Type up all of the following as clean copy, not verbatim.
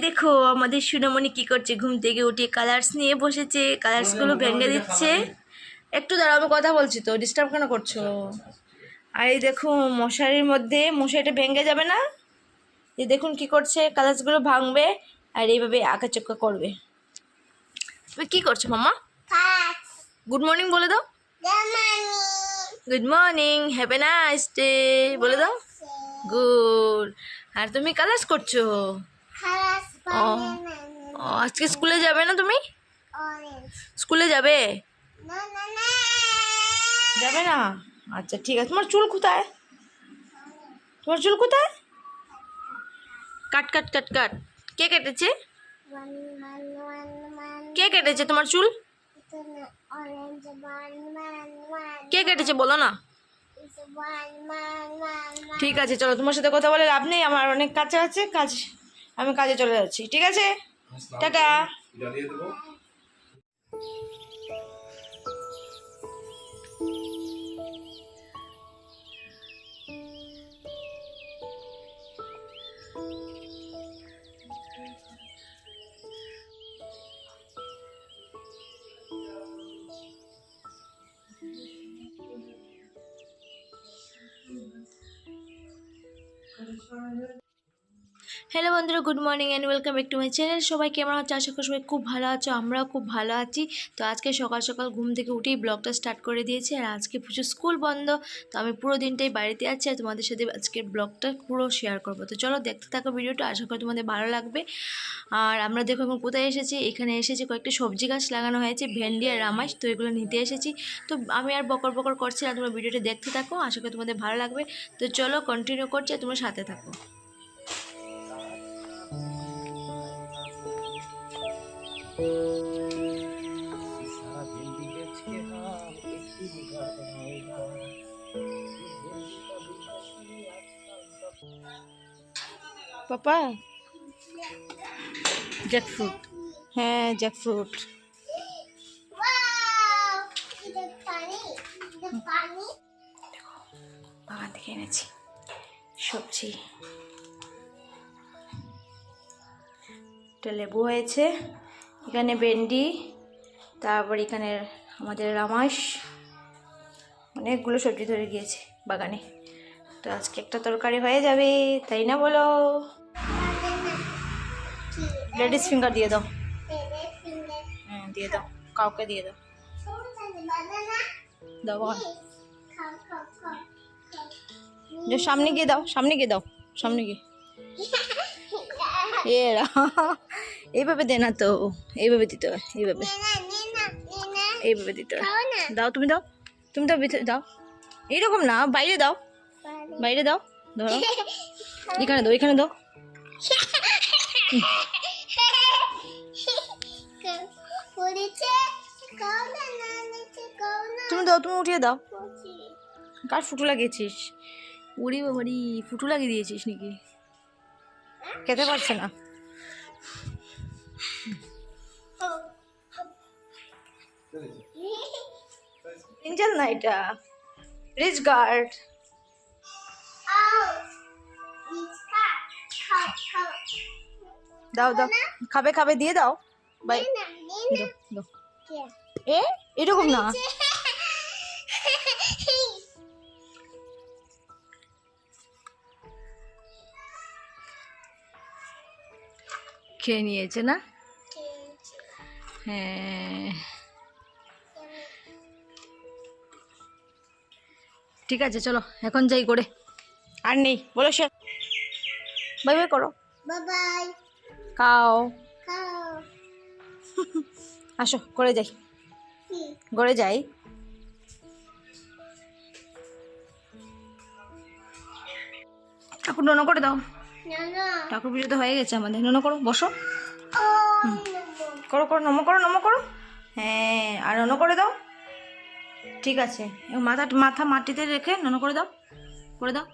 দেখো আমাদের সোনামণি কি করছে, ঘুম থেকে উঠে কালার্স নিয়ে বসেছে, কালার্সগুলো ভেঙে দিচ্ছে। একটু দাঁড়াও, আমি কথা বলছি তো, ডিস্টার্ব কেন করছো? আর এই দেখো মশারির মধ্যে, মশারিটা ভেঙে যাবে না? এই দেখুন কি করছে, কালার্সগুলো ভাঙবে আর এইভাবে আঁকাচোকা করবে। তুমি কি করছো মামা? গুড মর্নিং বলে দাও। Good morning, have a nice day বলে দাও। গুড। আর তুমি কালার্স করছো? ও আজকে স্কুলে যাবে না তুমি? স্কুলে যাবে? যাবে না? আচ্ছা ঠিক আছে। তোমার চুল কোথায়? তোমার চুল কোথায়? কাট কাট কাট কাট। কে কেটেছে? কে কেটেছে তোমার চুল? কে কেটেছে বলো না। ঠিক আছে চলো, তোমার সাথে কথা বলে লাভ নেই, আমার অনেক কাজ আছে, আমি কাজে চলে যাচ্ছি। ঠিক আছে, টাটা। হ্যালো বন্ধুরা, good morning and welcome back to my channel. সবাই কেমন আছো? আশা করি সবাই খুব ভালো আছো, আমরাও খুব ভালো আছি। তো আজকে সকাল সকাল ঘুম থেকে উঠেই ব্লগটা স্টার্ট করে দিয়েছি। আর আজকে প্রচুর স্কুল বন্ধ, তো আমি পুরো দিনটাই বাড়িতে আছি আর তোমাদের সাথে আজকে ব্লগটা পুরো শেয়ার করবো। তো চলো দেখতে থাকো ভিডিওটা, আশা করি তোমাদের ভালো লাগবে। আর আমরা দেখো এখন কোথায় এসেছি, এখানে এসেছি কয়েকটা সবজি গাছ লাগানো হয়েছে, ভেন্ডি আর রামাইশ, তো এগুলো নিতে এসেছি। তো আমি আর বকর বকর করছি না, তোমরা ভিডিওটা দেখতে থাকো, আশা করি তোমাদের ভালো লাগবে। তো চলো কন্টিনিউ করছি, তোমরা সাথে থাকো। পাপা জ্যাকফ্রুট, হ্যাঁ জ্যাকফ্রুট। বাগান থেকে এনেছি সবজি, এটা লেবু হয়েছে, এখানে ভেন্ডি, তারপর এখানে আমাদের রামাস, অনেকগুলো সবজি ধরে গিয়েছে বাগানে। তো আজকে একটা তরকারি হয়ে যাবে, তাই না বলো? লেডিস ফিঙ্গার দিয়ে দাও। হ্যাঁ দিয়ে দাও, কাউকে দিয়ে দাও। দাও সামনে গিয়ে দাও, সামনে গিয়ে দাও, সামনে গিয়ে। এরা এইভাবে দে না তো, এইভাবে দিতে হয়, এইভাবে এইভাবে দিতে হয়। দাও তুমি, দাও তুমি, দাও ভিতরে দাও, এইরকম না, বাইরে দাও, বাইরে দাও, ধরো এখানে দাও, এখানে দাও। তুমি দাও, তুমি উঠিয়ে দাও। কার ফুটু লাগিয়েছিস? উড়ি বাবারি, ফুটু লাগিয়ে দিয়েছিস নাকি? খেতে পারছে না। এঞ্জেল না, এটা রিচ গার্ড। দাও দাও, খাবে খাবে, দিয়ে দাও। বাই দাও। এ এরকম না, খেয়ে নিয়েছে না? হ্যাঁ ঠিক আছে চলো এখন যাই করে, আর নেই বলো, সে বাই বাই করো, বাই বাই, খাও আসো করে যাই, ঘরে যাই। ঠাকুর নোনা করে দাও, ঠাকুর পুজো তো হয়ে গেছে আমাদের, নোনা করো, বসো, করো করো, নমো করো, নমো করো, হ্যাঁ আর নোনা করে দাও। ঠিক আছে, মাথা মাটিতে রেখে নোনা করে দাও, করে দাও।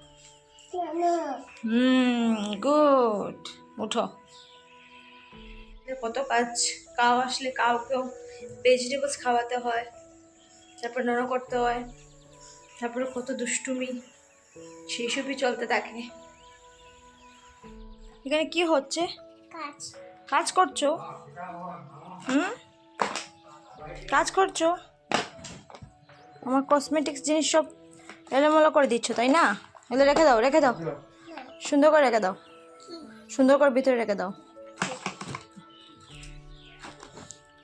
গুড, উঠো। কত কাজ, কাউ আসলে কাউকেও ভেজিটেবলস খাওয়াতে হয়, তারপর নোনা করতে হয়, তারপরে কত দুষ্টুমি, সেই সবই চলতে থাকে। এখানে কি হচ্ছে? কাজ করছো? কাজ করছো? আমার কসমেটিক্স জিনিস সব এলোমেলো করে দিচ্ছ, তাই না? এগুলো রেখে দাও, রেখে দাও, সুন্দর করে রেখে দাও, সুন্দর করে ভিতরে রেখে দাও।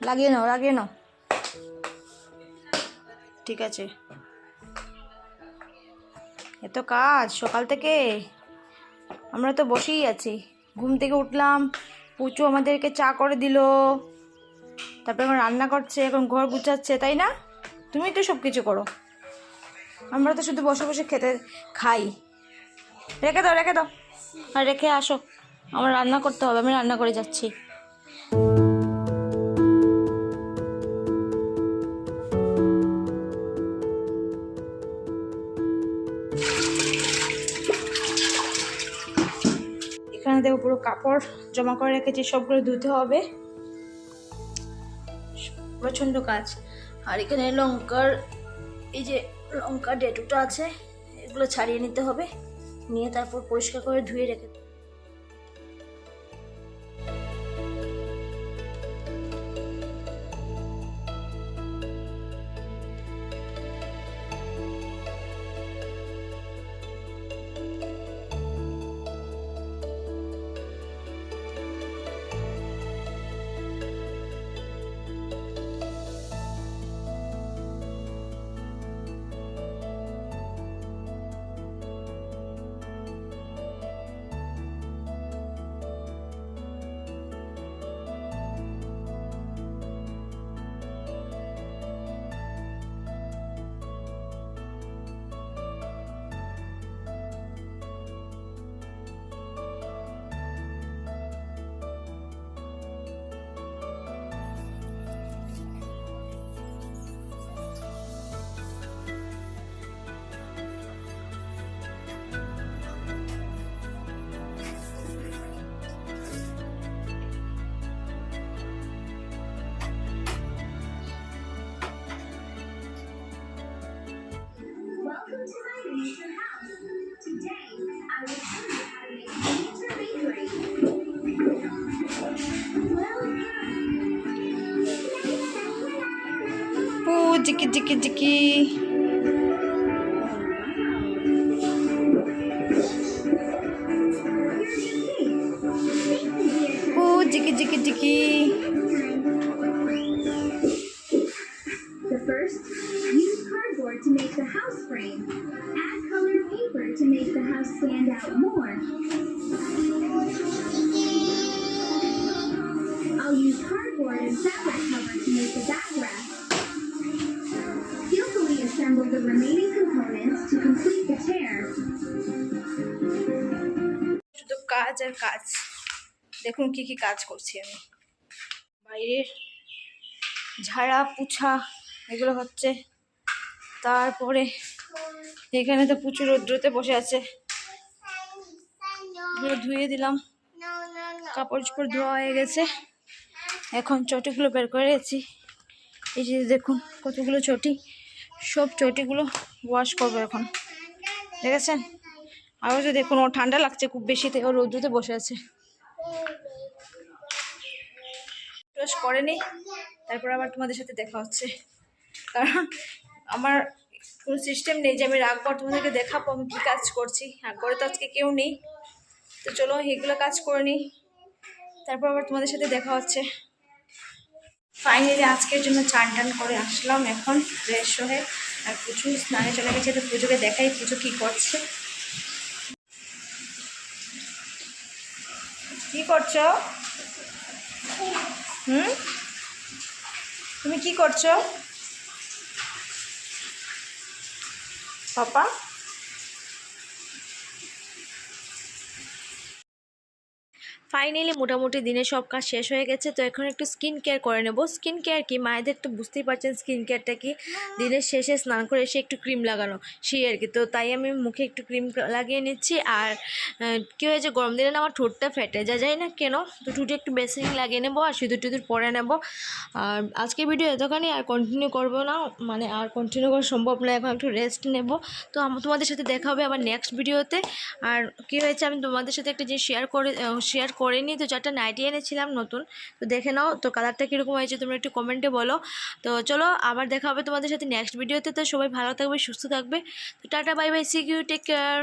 লাগিয়ে নাও, লাগিয়ে নাও। ঠিক আছে। এত কাজ সকাল থেকে, আমরা তো বসেই আছি। ঘুম থেকে উঠলাম, পুচু আমাদেরকে চা করে দিল, তারপরে এখন রান্না করছে, এখন ঘর গুছাচ্ছে, তাই না? তুমি তো সব কিছু করো, আমরা তো শুধু বসে বসে খেতে খাই। রেখে দাও, রেখে দাও, আর রেখে আসো, আমার রান্না করতে হবে, আমি রান্না করে যাচ্ছি। এখানে দেখো পুরো কাপড় জমা করে রেখেছি, সবগুলো ধুতে হবে, প্রচণ্ড কাজ। আর এখানে লঙ্কার, এই যে লঙ্কার ডেটুটা আছে, এগুলো ছাড়িয়ে নিতে হবে, নিয়ে তারপর পরিষ্কার করে ধুয়ে রেখে। Jiki jiki jiki. Oh, jiki jiki jiki. The first, use cardboard to make the house frame. Add colored paper to make the house stand out more. I'll use cardboard and fabric cover to make the backrest. Skillfully assemble the remaining components to complete the chair. শুধু কাজ আর কাজ, দেখুন কি কি কাজ করছি আমি। বাইরের ঝাড়া পুছা এগুলো হচ্ছে, তারপরে এখানে তো প্রচুর রৌদ্রতে বসে আছে, এগুলো ধুয়ে দিলাম, কাপড় চোপড় ধোয়া হয়ে গেছে। এখন চটিগুলো বের করে রেখেছি, এই যে দেখুন কতগুলো চটি, সব চটিগুলো ওয়াশ করবো এখন, দেখেছেন? আরও যে দেখুন, ও ঠান্ডা লাগছে খুব বেশিতে, ও রৌদ্রতে বসে আছে, ওয়াশ করে নি। তারপর আবার তোমাদের সাথে দেখা হচ্ছে, কারণ আমার কোনো সিস্টেম নেই যে আমি রাখবো আর তোমাদেরকে দেখাবো আমি কী কাজ করছি। আর ঘরে তো আজকে কেউ নেই, তো চলো এগুলো কাজ করে নিই, তারপর আবার তোমাদের সাথে দেখা হচ্ছে। ফাইনালি আজকের জন্য চান টান করে আসলাম, এখন ফ্রেশ হয়ে, আর পুজো স্নানে চলে গেছে, তো পুজোকে দেখাই পুজো কী করছে। কি করছো? তুমি কি করছো পাপা? ফাইনালি মোটামুটি দিনের সব কাজ শেষ হয়ে গেছে, তো এখন একটু স্কিন কেয়ার করে নেব। স্কিন কেয়ার কি, মায়েদের তো বুঝতেই পারছেন স্কিন কেয়ারটা কি, দিনের শেষে স্নান করে এসে একটু ক্রিম লাগানো, সেই আর কি। তো তাই আমি মুখে একটু ক্রিম লাগিয়ে নিচ্ছি। আর কী হয়েছে, গরম দিনে না আমার ঠোঁটটা ফেটে যায় না কেন, তো ঠোঁটে একটু বেসিন লাগিয়ে নেবো আর সিঁদুর টিঁদুর পরে নেব। আর আজকের ভিডিও এতখানি, আর কন্টিনিউ করবো না, মানে আর কন্টিনিউ করা সম্ভব না, এখন একটু রেস্ট নেব। তো তোমাদের সাথে দেখা হবে আবার নেক্সট ভিডিওতে। আর কী হয়েছে, আমি তোমাদের সাথে একটা জিনিস শেয়ার করিনি, তো 4টা নাইটি এনেছিলাম নতুন। তো দেখে নাও তো কালারটা কীরকম হয়েছে তোমরা একটু কমেন্টে বলো। তো চলো আবার দেখা হবে তোমাদের সাথে নেক্সট ভিডিওতে। তো সবাই ভালো থাকবে, সুস্থ থাকবে। তো tata, bye bye, see you, take care.